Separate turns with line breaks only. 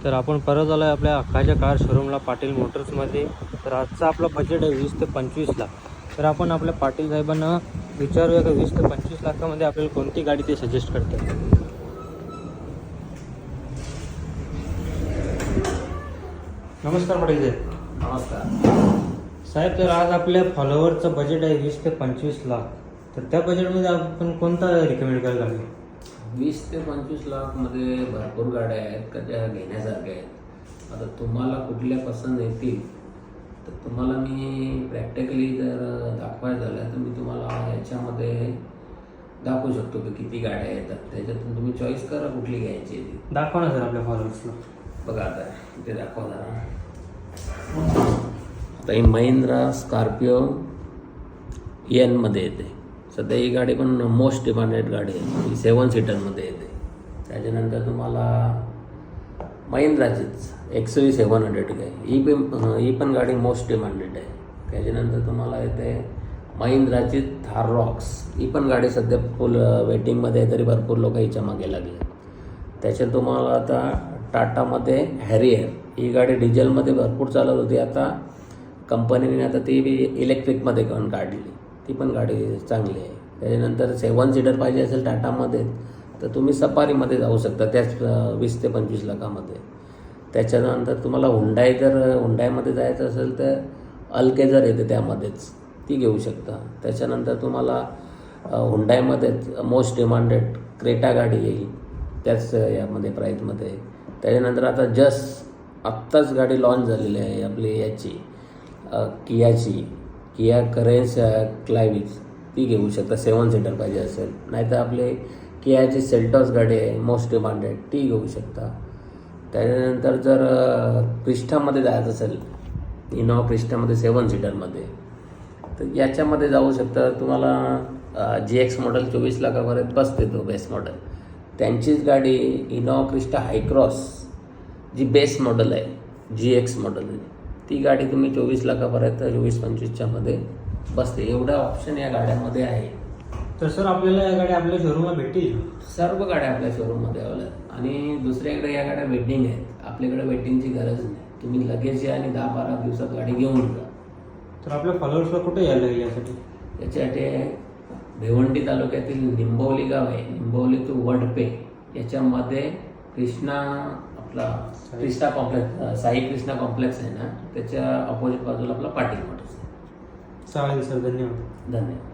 तर आपण परत आलो आहे आपल्या हक्काच्या कार शोरूमला पाटील मोटर्समध्ये. तर आजचा आपला बजेट आहे 20 ते 25 लाख. तर आपण आपल्या पाटील साहेबांना विचारूया की 20 ते 25 लाखामध्ये आपल्याला कोणती गाडी ते सजेस्ट करतात. नमस्कार पाटील साहेब.
नमस्कार
साहेब, तर आज आपल्या फॉलोअरचं बजेट आहे 20 ते 25 लाख. तर त्या बजेटमध्ये आपण कोणता रिकमेंड करायला लागेल?
20 ते 25 लाखमध्ये भरपूर गाड्या आहेत का ज्या घेण्यासारख्या आहेत. आता तुम्हाला कुठल्या पसंत येतील तर तुम्हाला मी प्रॅक्टिकली जर दाखवायचं झालं तर मी तुम्हाला याच्यामध्ये दाखवू शकतो की किती गाड्या येतात. त्याच्यातून तुम्ही चॉईस करा कुठली घ्यायची आहे ती.
दाखवा ना सर आपल्या फॉलोअर्सला.
बघा आता इथे दाखवा जरा. आता ही महिंद्रा स्कॉर्पिओ एनमध्ये येते. सध्या ही गाडी पण मोस्ट डिमांडेड गाडी आहे. ही 7 सीटरमध्ये येते. त्याच्यानंतर तुम्हाला महिंद्राचीच XUV 700 आहे. ही पण गाडी मोस्ट डिमांडेड आहे. त्याच्यानंतर तुम्हाला येते महिंद्राची थार रॉक्स. ही पण गाडी सध्या फुल वेटिंगमध्ये आहे, तरी भरपूर लोक हिच्या मागे लागले. त्याच्यात तुम्हाला आता टाटामध्ये हॅरियर. ही गाडी डिझेलमध्ये भरपूर चालत होती. आता कंपनीने आता ती इलेक्ट्रिकमध्ये पण काढली. ती पण गाडी चांगली आहे. त्याच्यानंतर 7 सीटर पाहिजे असेल टाटामध्ये तर तुम्ही सफारीमध्ये जाऊ शकता त्याच 20 ते 25 लाखामध्ये. त्याच्यानंतर तुम्हाला हुंडाईमध्ये जायचं असेल तर अल्केझर येते त्यामध्येच, ती घेऊ शकता. त्याच्यानंतर तुम्हाला हुंडाईमध्येच मोस्ट डिमांडेड क्रेटा गाडी येईल त्याच यामध्ये प्राईजमध्ये. त्याच्यानंतर आता आत्ताच गाडी लॉन्च झालेली आहे आपली याची किया करेन्स क्लायविस, ती घेऊ शकता 7 सीटर पाहिजे असेल. नाहीतर आपली कियाची सेल्टॉस गाडी आहे मोस्ट डिमांडेड, ती घेऊ शकता. त्याच्यानंतर जर क्रिस्टामध्ये जायचं असेल, इनोवा क्रिस्टामध्ये 7 सीटरमध्ये, तर याच्यामध्ये जाऊ शकता. तुम्हाला GX मॉडेल 24 लाखापर्यंत बसते तो बेस मॉडेल. त्यांचीच गाडी इनोवा क्रिस्टा हायक्रॉस जी बेस मॉडेल आहे GX मॉडेल, ती गाडी तुम्ही 24 लाखापर्यंत 24-25च्या मध्ये बसते. एवढा ऑप्शन या गाड्यांमध्ये आहे.
तर सर आपल्याला या गाड्या आपल्या शोरूमला भेटतील?
सर्व गाड्या आपल्या शोरूममध्ये अवेलेबल. आणि दुसऱ्याकडे या गाड्या वेटिंग आहेत. आपल्याकडे वेटिंगची गरज नाही. तुम्ही लगेच या आणि 10-12 दिवसात गाडी घेऊन जा. तर
आपल्या फॉलोअर्सला कुठे यायला लागेल यासाठी?
याच्यासाठी भिवंडी तालुक्यातील निंबवली गाव आहे. निंबवली टू वडपे याच्यामध्ये Crysta complex, Sai Krishna complex आहे ना, त्याच्या अपोजिट बाजूला आपला पाटील मोटर्स आहे.
चालेल सर, धन्यवाद.
धन्यवाद.